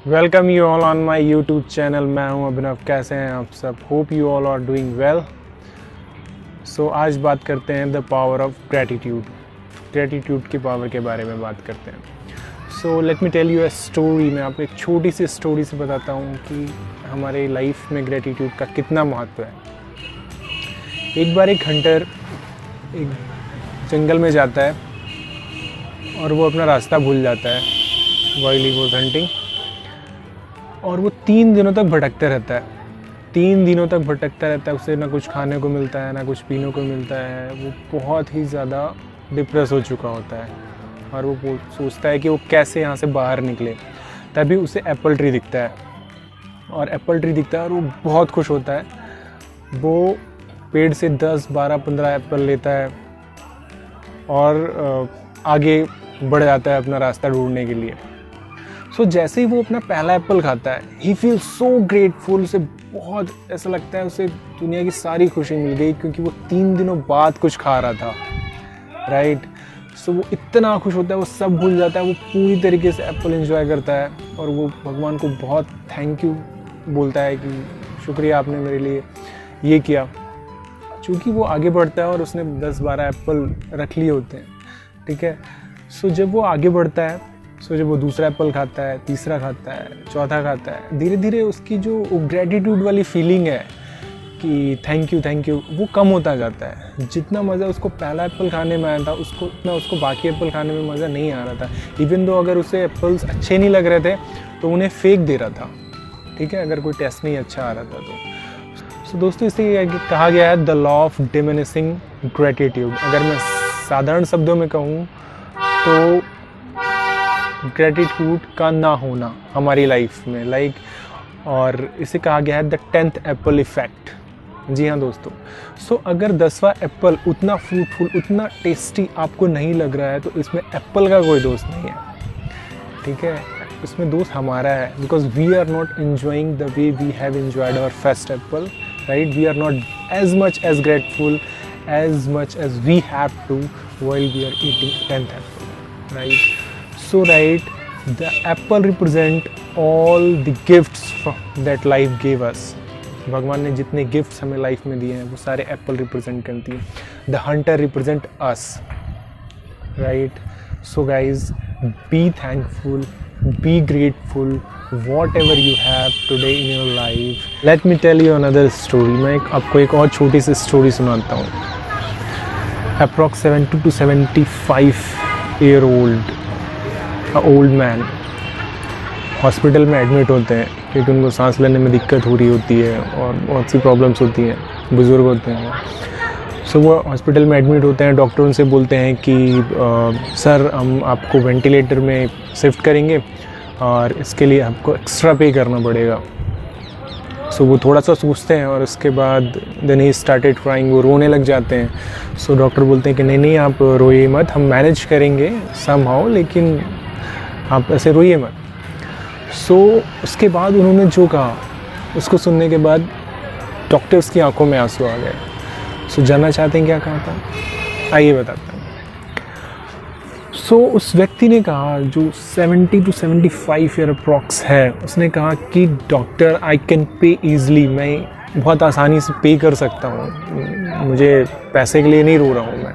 Welcome you all on my YouTube channel. मैं हूं अभिनव। कैसे हैं आप सब? Hope you all are doing well. So आज बात करते हैं द पावर ऑफ ग्रेटिट्यूड की पावर के बारे में बात करते हैं। So let me tell you a story. मैं आपको एक छोटी सी स्टोरी से बताता हूँ कि हमारे लाइफ में ग्रेटिट्यूड का कितना महत्व है। एक बार एक हंटर एक जंगल में जाता है और वो अपना रास्ता भूल जाता है व्हाइल ही वाज हंटिंग, और वो 3 दिनों तक भटकते रहता है। 3 दिनों तक भटकता रहता है। उसे ना कुछ खाने को मिलता है, ना कुछ पीने को मिलता है। वो बहुत ही ज़्यादा डिप्रेस हो चुका होता है और वो सोचता है कि वो कैसे यहाँ से बाहर निकले। तभी उसे एप्पल ट्री दिखता है और वो बहुत खुश होता है। वो पेड़ से 10, 12, 15 एप्पल लेता है और आगे बढ़ जाता है अपना रास्ता ढूंढने के लिए। सो जैसे ही वो अपना पहला एप्पल खाता है, ही फील सो ग्रेटफुल। उसे बहुत ऐसा लगता है उसे दुनिया की सारी खुशी मिल गई, क्योंकि वो 3 दिनों बाद कुछ खा रहा था, राइट। सो वो इतना खुश होता है, वो सब भूल जाता है। वो पूरी तरीके से एप्पल एंजॉय करता है और वो भगवान को बहुत थैंक यू बोलता है कि शुक्रिया, आपने मेरे लिए ये किया। चूँकि वो आगे बढ़ता है और उसने 10-12 एप्पल रख लिए होते हैं, ठीक है। सो जब वो आगे बढ़ता है, जब वो दूसरा एप्पल खाता है, तीसरा खाता है, चौथा खाता है, धीरे धीरे उसकी जो ग्रेटिट्यूड वाली फीलिंग है कि थैंक यू, वो कम होता जाता है। जितना मज़ा उसको पहला एप्पल खाने में आया था, उसको बाकी एप्पल खाने में मज़ा नहीं आ रहा था। इवन दो अगर उसे एप्पल्स अच्छे नहीं लग रहे थे तो उन्हें फेंक दे रहा था, ठीक है, अगर कोई टेस्ट नहीं अच्छा आ रहा था तो। सो दोस्तों, इसे कहा गया है the law of diminishing gratitude. अगर मैं साधारण शब्दों में कहूँ तो ग्रेटिट्यूड का ना होना हमारी लाइफ में और इसे कहा गया है द 10th एप्पल इफेक्ट। जी हाँ दोस्तों। सो अगर 10वां एप्पल उतना फ्रूटफुल, उतना टेस्टी आपको नहीं लग रहा है तो इसमें एप्पल का कोई दोस्त नहीं है, ठीक है। इसमें दोस्त हमारा है, because we are not enjoying the way we have enjoyed our first apple, right. We are not as much as grateful as much as we have to while we are eating 10th apple, right? So right, the apple represent all the gifts that life gave us. भगवान ने जितने gifts हमें life में दिए हैं वो सारे Apple represent करती है। The Hunter represent us, right. So guys, be thankful, be grateful whatever you have today in your life. Let me tell you another story. मैं आपको एक और छोटी सी स्टोरी सुनाता हूँ। Approx 70 to 75 year old man hospital में admit होते हैं क्योंकि उनको सांस लेने में दिक्कत हो रही होती है और बहुत सी प्रॉब्लम्स होती हैं, बुज़ुर्ग होते हैं। सो वो हॉस्पिटल में एडमिट होते हैं। डॉक्टर उनसे बोलते हैं कि सर, हम आपको वेंटिलेटर में शिफ्ट करेंगे और इसके लिए आपको एक्स्ट्रा पे करना पड़ेगा। सो वो थोड़ा सा सोचते हैं और उसके बाद देन ही स्टार्टेड क्राइंग, वो रोने लग जाते हैं। सो डॉक्टर बोलते हैं कि नहीं आप रोइए मत, हम मैनेज करेंगे समहाउ, लेकिन आप ऐसे रोइए मत। सो उसके बाद उन्होंने जो कहा, उसको सुनने के बाद डॉक्टर्स की आंखों में आंसू आ गए। सो जानना चाहते हैं क्या कहा था? आइए बताते हैं। सो उस व्यक्ति ने कहा, जो 70 to 75 ईयर अप्रॉक्स है, उसने कहा कि doctor, I can pay easily, मैं बहुत आसानी से पे कर सकता हूँ, मुझे पैसे के लिए नहीं रो रहा हूँ मैं।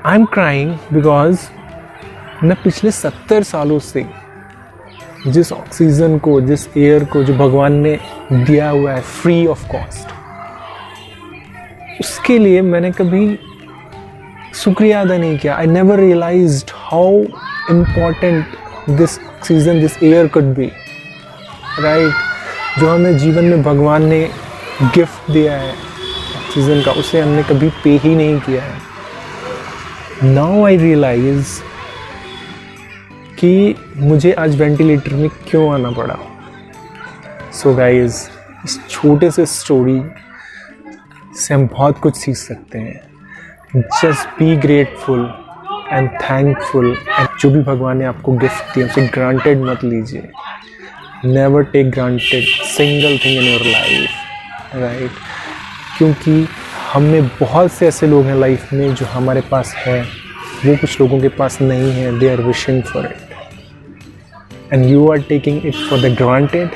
आई एम क्राइंग बिकॉज मैं पिछले 70 सालों से जिस ऑक्सीजन को, जिस एयर को जो भगवान ने दिया हुआ है फ्री ऑफ कॉस्ट, उसके लिए मैंने कभी शुक्रिया अदा नहीं किया। I never realised how important this oxygen, this air could be, right. जो हमें जीवन में भगवान ने गिफ्ट दिया है ऑक्सीजन का, उसे हमने कभी पे ही नहीं किया है। नाउ आई रियलाइज कि मुझे आज वेंटिलेटर में क्यों आना पड़ा। सो गाइज, इस छोटे से स्टोरी से हम बहुत कुछ सीख सकते हैं। Just be grateful and thankful. And जो भी भगवान ने आपको गिफ्ट दिया उसे ग्रांटेड मत लीजिए। Never take granted single thing in your life, right. क्योंकि हमें बहुत से ऐसे लोग हैं लाइफ में जो हमारे पास है, वो कुछ लोगों के पास नहीं है। They are wishing for it. and you are taking it for the granted,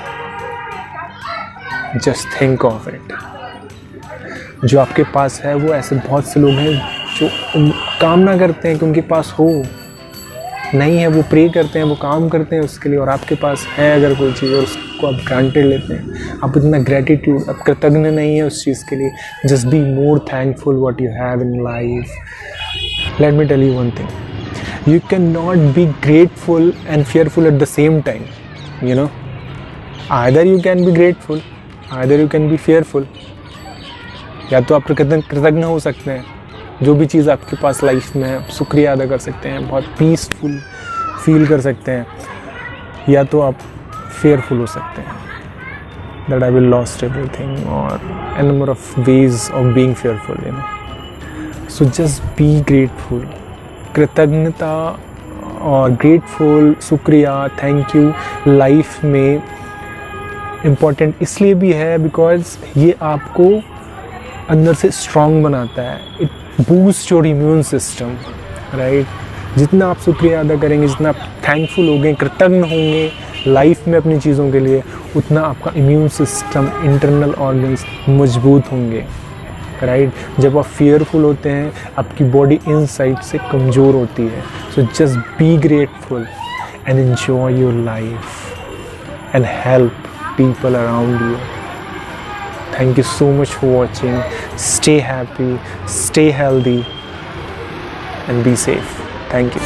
just think of it. जो आपके पास है वो ऐसे बहुत से लोग हैं जो कामना करते हैं कि उनके पास हो, नहीं है वो प्रे करते हैं, वो काम करते हैं उसके लिए, और आपके पास है अगर कोई चीज़ और उसको आप ग्रांटेड लेते हैं, आप इतना ग्रेटिट्यूड, आप कृतज्ञ नहीं है उस चीज़ के लिए. Just be more thankful what you have in life. Let me tell you one thing, you cannot be grateful and fearful at the same time, you know. Either you can be grateful, either you can be fearful. या तो आप कृतज्ञ हो सकते हैं, जो भी चीज़ आपके पास लाइफ में है आप शुक्रिया अदा कर सकते हैं, बहुत पीसफुल फील कर सकते हैं, या तो आप फेयरफुल हो सकते हैं, that I will lost everything, or a number of ways of being fearful, you know. So just be grateful. कृतज्ञता और ग्रेटफुल, शुक्रिया, थैंक यू लाइफ में इम्पॉर्टेंट इसलिए भी है बिकॉज ये आपको अंदर से स्ट्रॉन्ग बनाता है. It boost your immune system, right. जितना आप शुक्रिया अदा करेंगे, जितना आप थैंकफुल होंगे, कृतज्ञ होंगे लाइफ में अपनी चीज़ों के लिए, उतना आपका इम्यून सिस्टम, इंटरनल ऑर्गन्स मजबूत होंगे, राइट. जब आप फियरफुल होते हैं आपकी बॉडी इनसाइड से कमज़ोर होती है. So just be grateful and enjoy your life and help people around you. Thank you so much for watching. Stay happy, stay healthy, and be safe. Thank you.